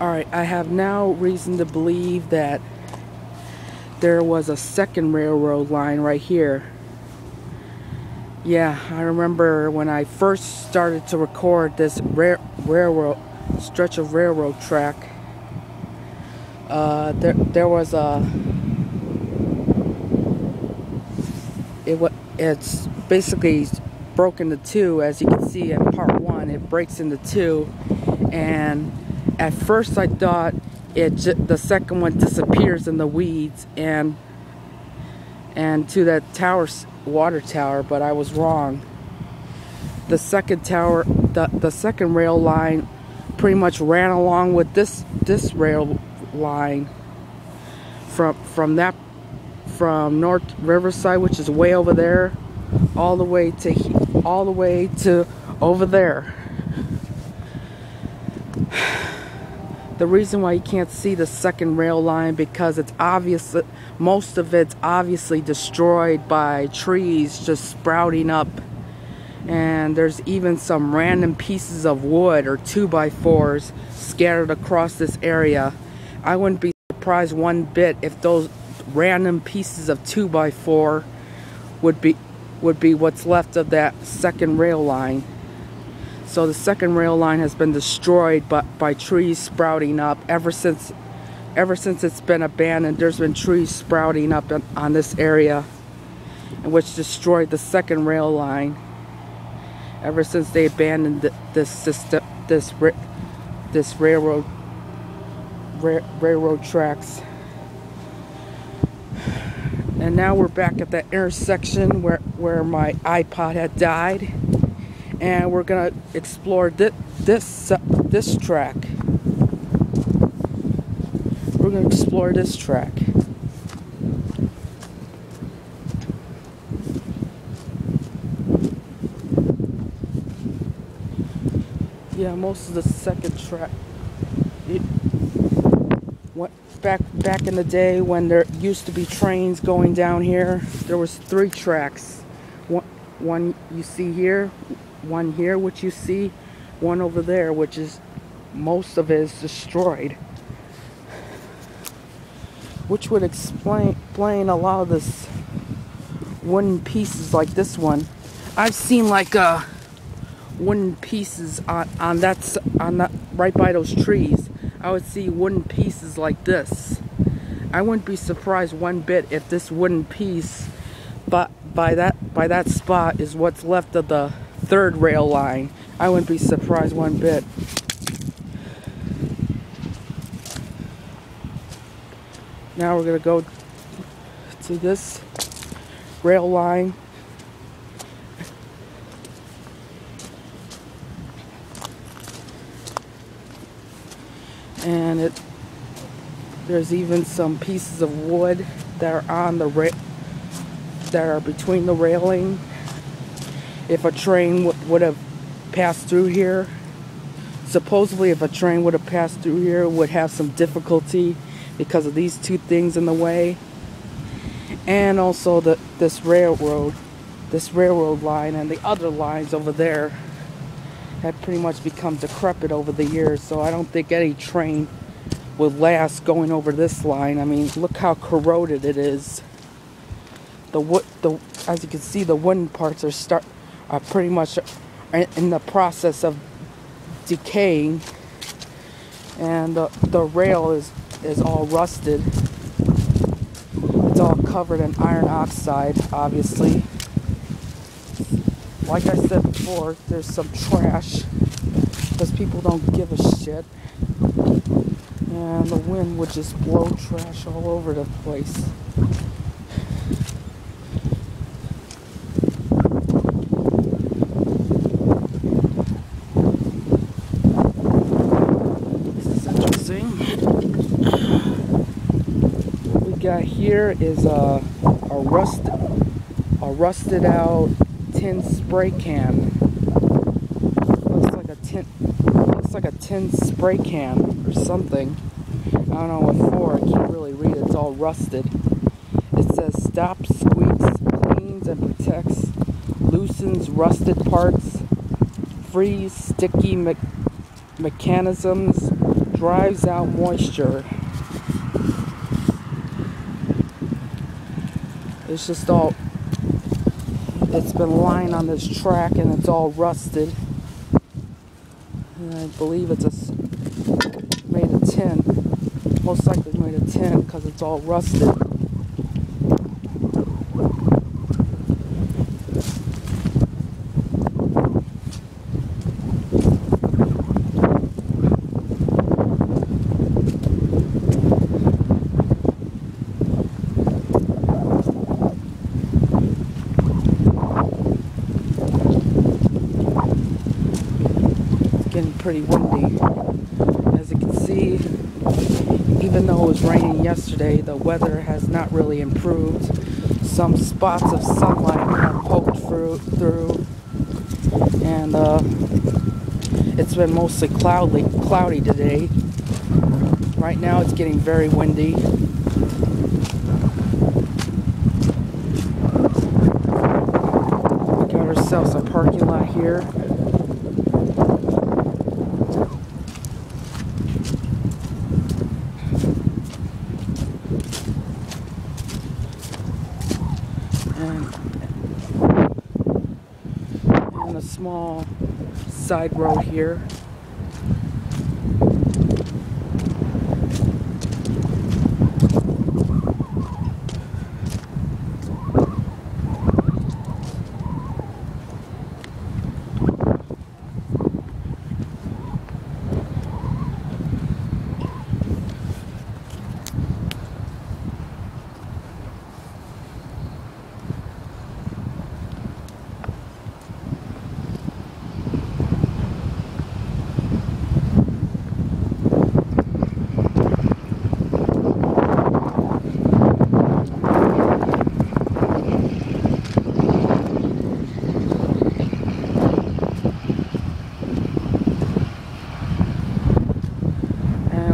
Alright, I have now reason to believe that there was a second railroad line right here. Yeah, I remember when I first started to record this railroad stretch of railroad track. There was a. It's basically broken into two, as you can see in part one. It breaks into two, and at first I thought the second one disappears in the weeds and to that water tower, but I was wrong. The second tower, the second rail line, pretty much ran along with this rail line from North Riverside, which is way over there, all the way to over there. The reason why you can't see the second rail line, because it's obvious that most of it's obviously destroyed by trees just sprouting up, and there's even some random pieces of wood or 2x4s scattered across this area. I wouldn't be surprised one bit if those random pieces of 2x4 would be what's left of that second rail line. So the second rail line has been destroyed by trees sprouting up ever since it's been abandoned. There's been trees sprouting up on this area, which destroyed the second rail line ever since they abandoned this railroad tracks. And now we're back at that intersection where my iPod had died, and we're gonna explore this track. We're gonna explore this track. Yeah, most of the second track. Back in the day when there used to be trains going down here, there was 3 tracks. One you see here, one here, which you see, one over there, which is most of it is destroyed. Which would explain a lot of this wooden pieces like this one. I've seen like wooden pieces on that right by those trees. I would see wooden pieces like this. I wouldn't be surprised one bit if this wooden piece, but by that spot, is what's left of the third rail line. I wouldn't be surprised one bit. Now we're gonna go to this rail line. And there's even some pieces of wood that are on that are between the railing. If a train would have passed through here, supposedly if a train would have passed through here, it would have some difficulty because of these two things in the way. And also this railroad line and the other lines over there had pretty much become decrepit over the years, so I don't think any train would last going over this line. I mean, look how corroded it is. As you can see, the wooden parts are pretty much in the process of decaying, and the rail is all rusted. It's all covered in iron oxide, obviously. Like I said before, there's some trash because people don't give a shit, and the wind would just blow trash all over the place. This is interesting. What we got here is a rusted out tin spray can. Looks like a tin spray can or something. I don't know what for. I can't really read it. It's all rusted. It says stops, squeaks, cleans and protects, loosens rusted parts, frees sticky mechanisms, drives out moisture. It's just all, it's been lying on this track and it's all rusted. And I believe it's made of tin. Most likely made of tin because it's all rusted. Getting pretty windy. As you can see, even though it was raining yesterday, the weather has not really improved. Some spots of sunlight have poked through, and it's been mostly cloudy today. Right now it's getting very windy. We got ourselves a parking lot here. And a small side road here.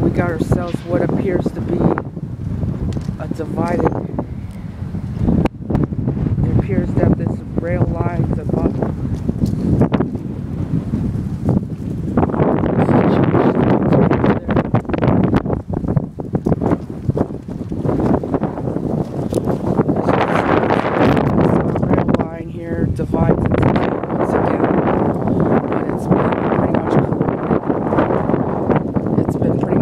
We got ourselves what appears to be a divided. It appears that this rail line is above. Rail line here divides into two once again, and it's been pretty much. It's been pretty.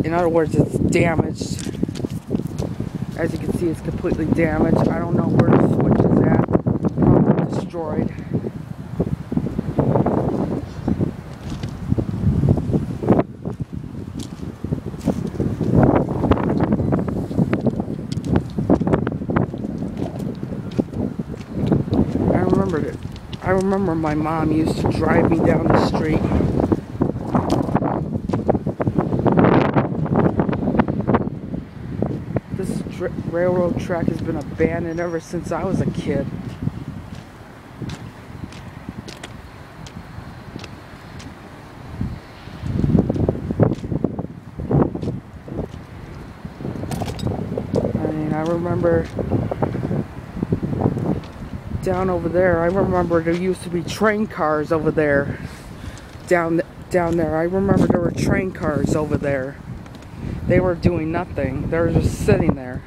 In other words, it's damaged. As you can see, it's completely damaged. I don't know where the switch is at. Probably destroyed. I remember my mom used to drive me down the street. Railroad track has been abandoned ever since I was a kid. I mean, I remember down over there, I remember there used to be train cars over there. Down there, I remember there were train cars over there. They were doing nothing. They were just sitting there.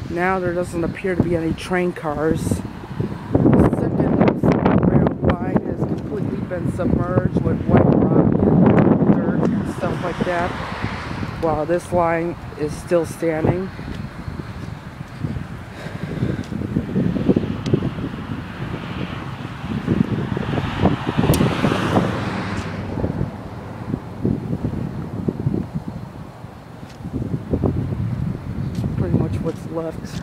Now there doesn't appear to be any train cars. The second rail line has completely been submerged with white rock and dirt and stuff like that, while this line is still standing. Pretty much what's left.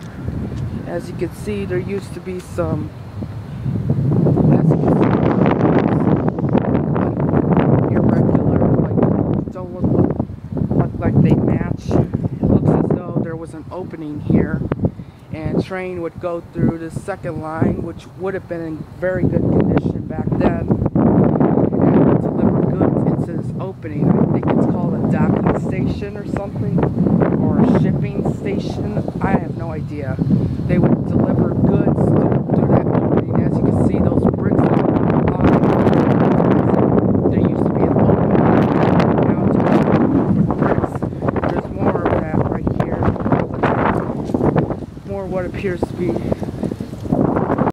As you can see, there used to be some, irregular, like don't look like they match. It looks as though there was an opening here and train would go through the second line, which would have been in very good condition back then, and deliver goods into this opening. I think it's called a docking station or something, or a shipping station. I have no idea. They would deliver goods through that opening. As you can see, those bricks are on. There used to be an more what appears to be